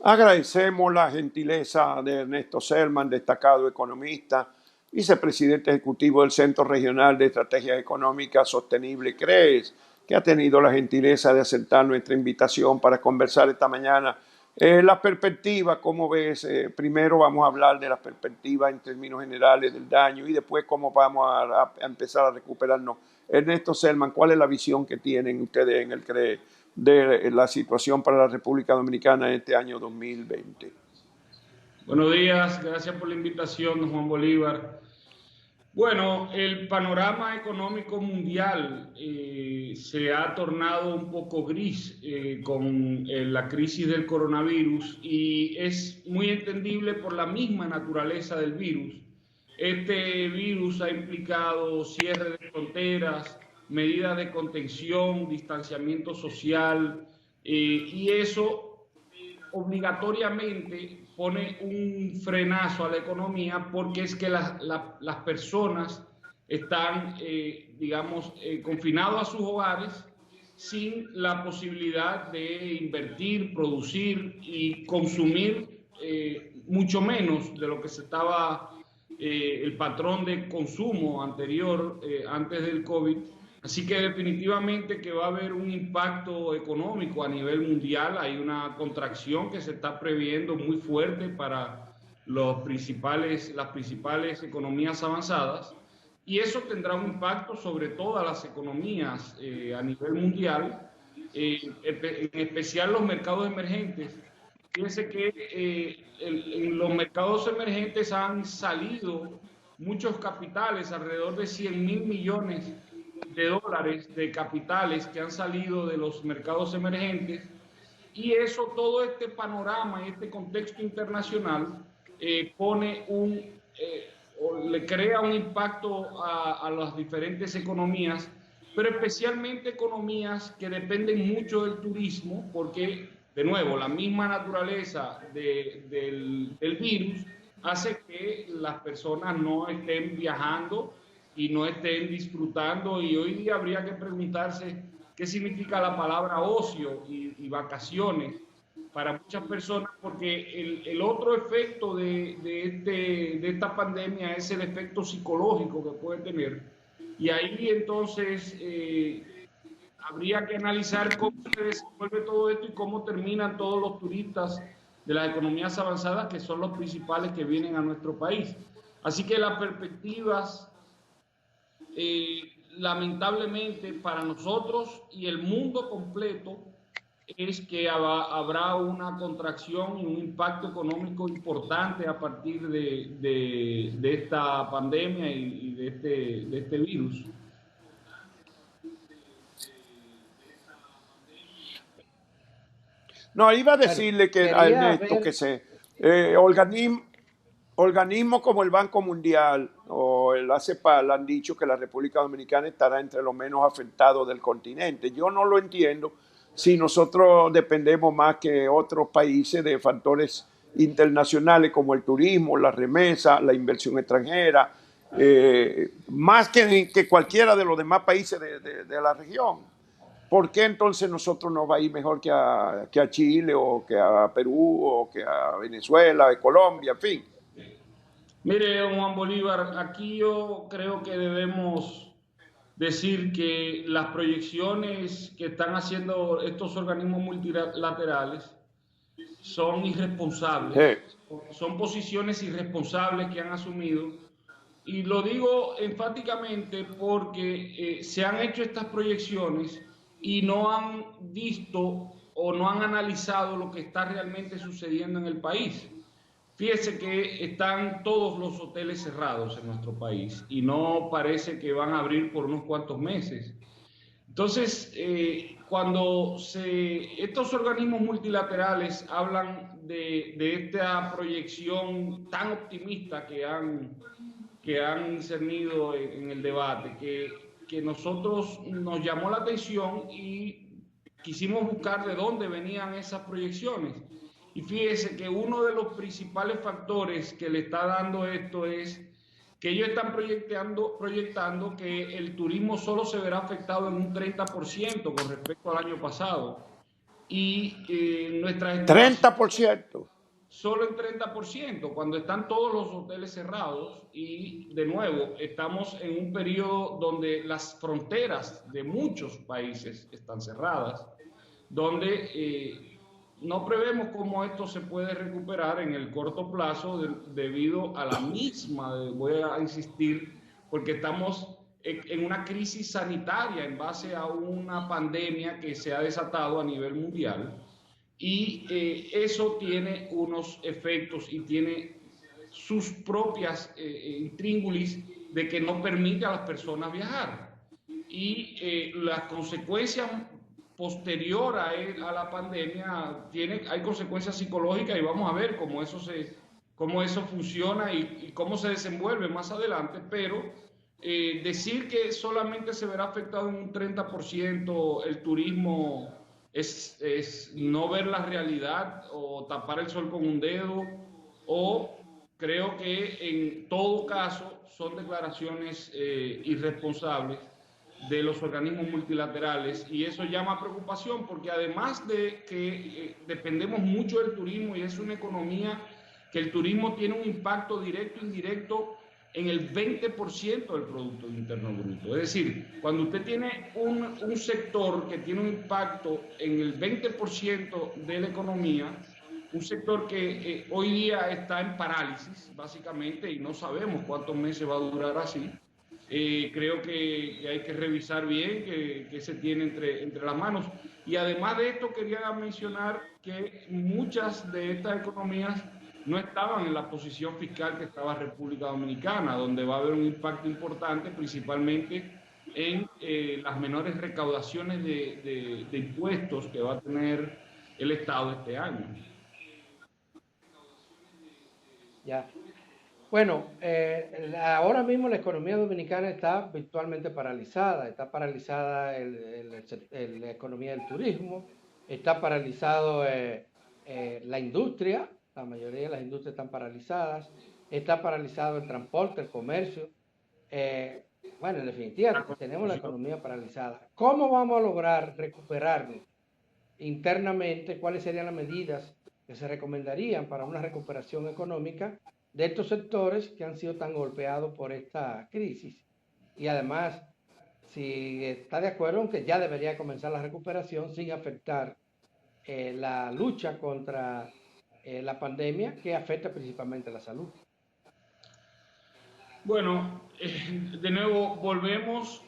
Agradecemos la gentileza de Ernesto Selman, destacado economista, vicepresidente ejecutivo del Centro Regional de Estrategias Económicas Sostenibles, CREES, que ha tenido la gentileza de aceptar nuestra invitación para conversar esta mañana. La perspectiva, ¿cómo ves? Primero vamos a hablar de la perspectiva en términos generales del daño y después cómo vamos a empezar a recuperarnos. Ernesto Selman, ¿cuál es la visión que tienen ustedes en el CREES de la situación para la República Dominicana en este año 2020? Buenos días, gracias por la invitación, Juan Bolívar. Bueno, el panorama económico mundial se ha tornado un poco gris con la crisis del coronavirus y es muy entendible por la misma naturaleza del virus. Este virus ha implicado cierre de fronteras, medidas de contención, distanciamiento social y eso obligatoriamente pone un frenazo a la economía porque es que las personas están, digamos, confinados a sus hogares sin la posibilidad de invertir, producir y consumir mucho menos de lo que se estaba el patrón de consumo anterior, antes del COVID. Así que definitivamente que va a haber un impacto económico a nivel mundial. Hay una contracción que se está previendo muy fuerte para las principales economías avanzadas y eso tendrá un impacto sobre todas las economías a nivel mundial, en especial los mercados emergentes. Fíjense que en los mercados emergentes han salido muchos capitales, alrededor de 100.000 millones de dólares de capitales que han salido de los mercados emergentes y eso, todo este panorama y este contexto internacional le crea un impacto a las diferentes economías, pero especialmente economías que dependen mucho del turismo, porque, de nuevo, la misma naturaleza del virus hace que las personas no estén viajando y no estén disfrutando, y hoy día habría que preguntarse qué significa la palabra ocio y vacaciones para muchas personas, porque el otro efecto de esta pandemia es el efecto psicológico que puede tener. Y ahí entonces habría que analizar cómo se desenvuelve todo esto y cómo terminan todos los turistas de las economías avanzadas, que son los principales que vienen a nuestro país. Así que las perspectivas, lamentablemente para nosotros y el mundo completo, es que habrá una contracción y un impacto económico importante a partir de esta pandemia y de este virus. No, iba a Bueno, decirle que a quería Ernesto que ver, organismos como el Banco Mundial o el ACEPAL han dicho que la República Dominicana estará entre los menos afectados del continente. Yo no lo entiendo si nosotros dependemos más que otros países de factores internacionales como el turismo, la remesa, la inversión extranjera, más que cualquiera de los demás países de la región. ¿Por qué entonces nosotros nos va a ir mejor que a Chile o que a Perú o que a Venezuela, a Colombia, en fin? Mire, Juan Bolívar, aquí yo creo que debemos decir que las proyecciones que están haciendo estos organismos multilaterales son irresponsables, Sí. son posiciones irresponsables que han asumido. Y lo digo enfáticamente porque se han hecho estas proyecciones y no han visto o no han analizado lo que está realmente sucediendo en el país. Fíjese que están todos los hoteles cerrados en nuestro país y no parece que van a abrir por unos cuantos meses. Entonces, cuando estos organismos multilaterales hablan de esta proyección tan optimista que han cernido en el debate, que nosotros nos llamó la atención y quisimos buscar de dónde venían esas proyecciones. Y fíjese que uno de los principales factores que le está dando esto es que ellos están proyectando que el turismo solo se verá afectado en un 30% con respecto al año pasado. y nuestras estimaciones 30%. solo en 30%, cuando están todos los hoteles cerrados y de nuevo estamos en un periodo donde las fronteras de muchos países están cerradas, donde no prevemos cómo esto se puede recuperar en el corto plazo debido a la misma, voy a insistir, porque estamos en una crisis sanitaria en base a una pandemia que se ha desatado a nivel mundial y eso tiene unos efectos y tiene sus propias intríngulis de que no permite a las personas viajar. Y las consecuencias posterior a la pandemia hay consecuencias psicológicas y vamos a ver cómo eso funciona y cómo se desenvuelve más adelante, pero decir que solamente se verá afectado en un 30% el turismo es no ver la realidad o tapar el sol con un dedo, o creo que en todo caso son declaraciones irresponsables de los organismos multilaterales, y eso llama a preocupación porque además de que dependemos mucho del turismo y es una economía que el turismo tiene un impacto directo e indirecto en el 20% del Producto Interno Bruto. Es decir, cuando usted tiene un sector que tiene un impacto en el 20% de la economía, un sector que hoy día está en parálisis, básicamente, y no sabemos cuántos meses va a durar así, creo que hay que revisar bien qué se tiene entre las manos. Y además de esto, quería mencionar que muchas de estas economías no estaban en la posición fiscal que estaba República Dominicana, donde va a haber un impacto importante, principalmente en las menores recaudaciones de impuestos que va a tener el Estado este año. Ya. Bueno, ahora mismo la economía dominicana está virtualmente paralizada. Está paralizada la economía del turismo, está paralizado la industria, la mayoría de las industrias están paralizadas, está paralizado el transporte, el comercio. Bueno, en definitiva, tenemos la economía paralizada. ¿Cómo vamos a lograr recuperarnos internamente? ¿Cuáles serían las medidas que se recomendarían para una recuperación económica de estos sectores que han sido tan golpeados por esta crisis? Y además, si está de acuerdo en que ya debería comenzar la recuperación sin afectar la lucha contra la pandemia, que afecta principalmente la salud. Bueno, de nuevo volvemos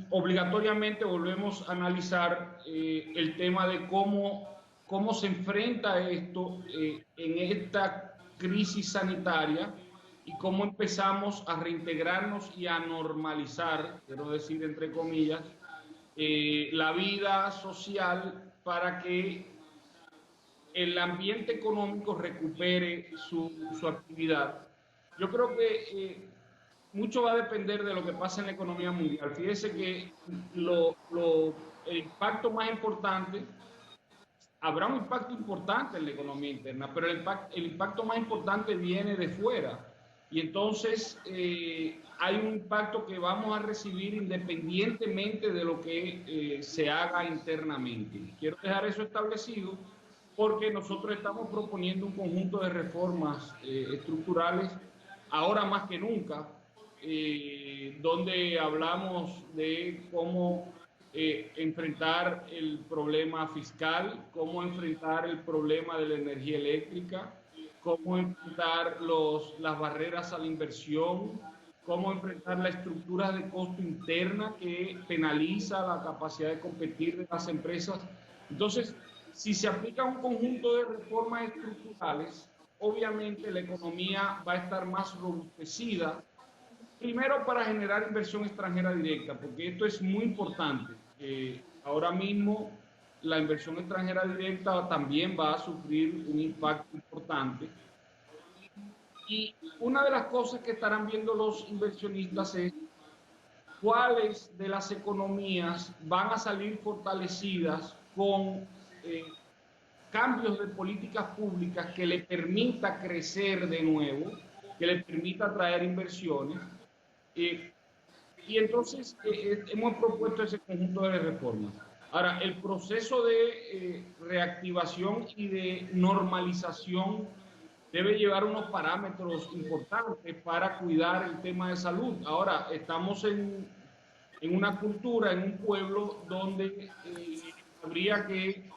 obligatoriamente volvemos a analizar el tema de cómo se enfrenta esto en esta crisis sanitaria y cómo empezamos a reintegrarnos y a normalizar, quiero decir entre comillas, la vida social para que el ambiente económico recupere su actividad. Yo creo que mucho va a depender de lo que pasa en la economía mundial. Fíjese que el impacto más importante, habrá un impacto importante en la economía interna, pero el impacto más importante viene de fuera. Y entonces hay un impacto que vamos a recibir independientemente de lo que se haga internamente. Quiero dejar eso establecido porque nosotros estamos proponiendo un conjunto de reformas estructurales ahora más que nunca, donde hablamos de cómo enfrentar el problema fiscal, cómo enfrentar el problema de la energía eléctrica, cómo enfrentar las barreras a la inversión, cómo enfrentar la estructura de costo interna que penaliza la capacidad de competir de las empresas. Entonces, si se aplica un conjunto de reformas estructurales, obviamente la economía va a estar más robustecida, primero para generar inversión extranjera directa, porque esto es muy importante. Ahora mismo la inversión extranjera directa también va a sufrir un impacto importante. Y una de las cosas que estarán viendo los inversionistas es cuáles de las economías van a salir fortalecidas con cambios de políticas públicas que le permita crecer de nuevo, que le permita atraer inversiones. Y entonces hemos propuesto ese conjunto de reformas. Ahora, el proceso de reactivación y de normalización debe llevar unos parámetros importantes para cuidar el tema de salud. Ahora, estamos en una cultura, en un pueblo donde habría que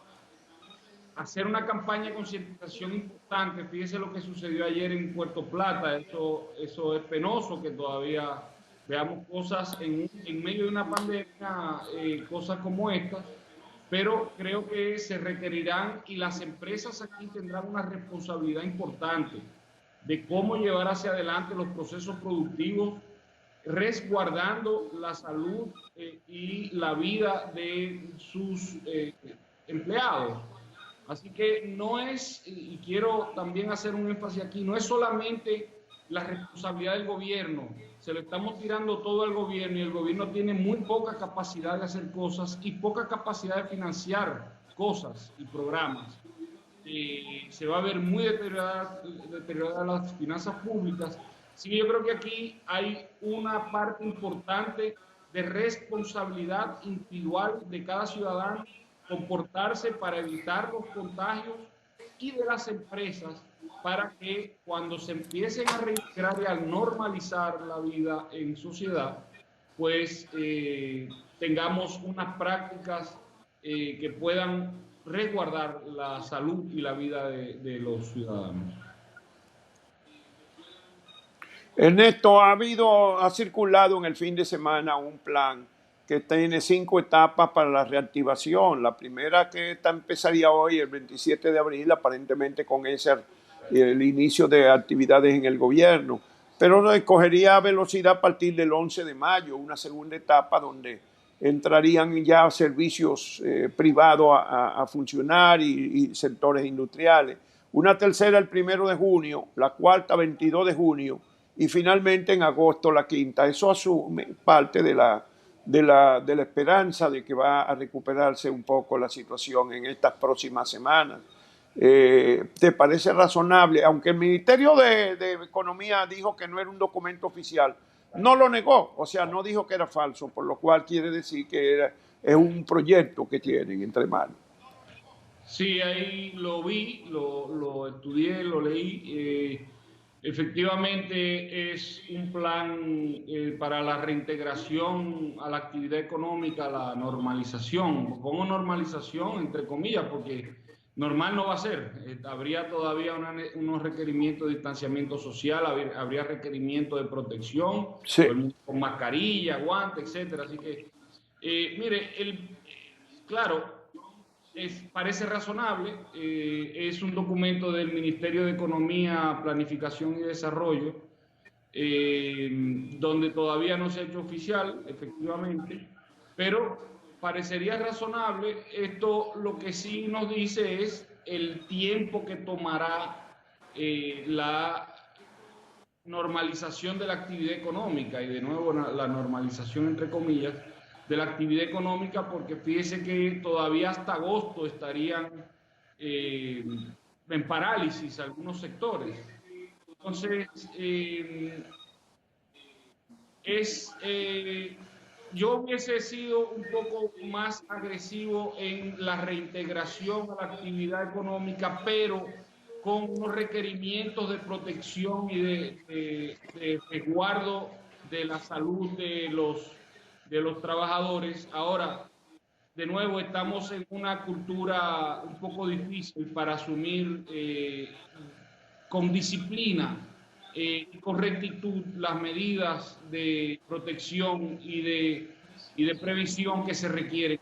hacer una campaña de concientización importante. Fíjese lo que sucedió ayer en Puerto Plata. Eso es penoso que todavía veamos cosas en medio de una pandemia, cosas como estas, pero creo que se requerirán, y las empresas aquí tendrán una responsabilidad importante de cómo llevar hacia adelante los procesos productivos, resguardando la salud y la vida de sus empleados. Así que no es, y quiero también hacer un énfasis aquí, no es solamente la responsabilidad del gobierno, se lo estamos tirando todo al gobierno y el gobierno tiene muy poca capacidad de hacer cosas y poca capacidad de financiar cosas y programas. Se va a ver muy deterioradas las finanzas públicas. Así que yo creo que aquí hay una parte importante de responsabilidad individual de cada ciudadano, comportarse para evitar los contagios, y de las empresas para que cuando se empiecen a reintegrar y a normalizar la vida en sociedad, pues tengamos unas prácticas que puedan resguardar la salud y la vida de los ciudadanos. Ernesto, ha circulado en el fin de semana un plan que tiene 5 etapas para la reactivación. La primera que empezaría hoy, el 27 de abril, aparentemente con el inicio de actividades en el gobierno, pero escogería velocidad a partir del 11 de mayo, una segunda etapa donde entrarían ya servicios privados a funcionar y sectores industriales. Una tercera el 1 de junio, la cuarta 22 de junio y finalmente en agosto la quinta. Eso asume parte de la esperanza de que va a recuperarse un poco la situación en estas próximas semanas. ¿Te parece razonable? Aunque el Ministerio de Economía dijo que no era un documento oficial, no lo negó, o sea, no dijo que era falso, por lo cual quiere decir que es un proyecto que tienen entre manos. Sí, ahí lo vi, lo estudié, lo leí. Efectivamente es un plan para la reintegración a la actividad económica, la normalización. Pongo normalización entre comillas porque normal no va a ser. Habría todavía unos requerimientos de distanciamiento social, habría requerimientos de protección, sí, con mascarilla, guantes, etcétera. Así que, mire, claro, parece razonable, es un documento del Ministerio de Economía, Planificación y Desarrollo, donde todavía no se ha hecho oficial, efectivamente, pero parecería razonable. Esto lo que sí nos dice es el tiempo que tomará la normalización de la actividad económica, y de nuevo la normalización entre comillas, de la actividad económica, porque fíjese que todavía hasta agosto estarían en parálisis algunos sectores. Entonces, yo hubiese sido un poco más agresivo en la reintegración a la actividad económica, pero con unos requerimientos de protección y de resguardo de la salud de los trabajadores. Ahora, de nuevo, estamos en una cultura un poco difícil para asumir con disciplina y con rectitud las medidas de protección y de previsión que se requieren.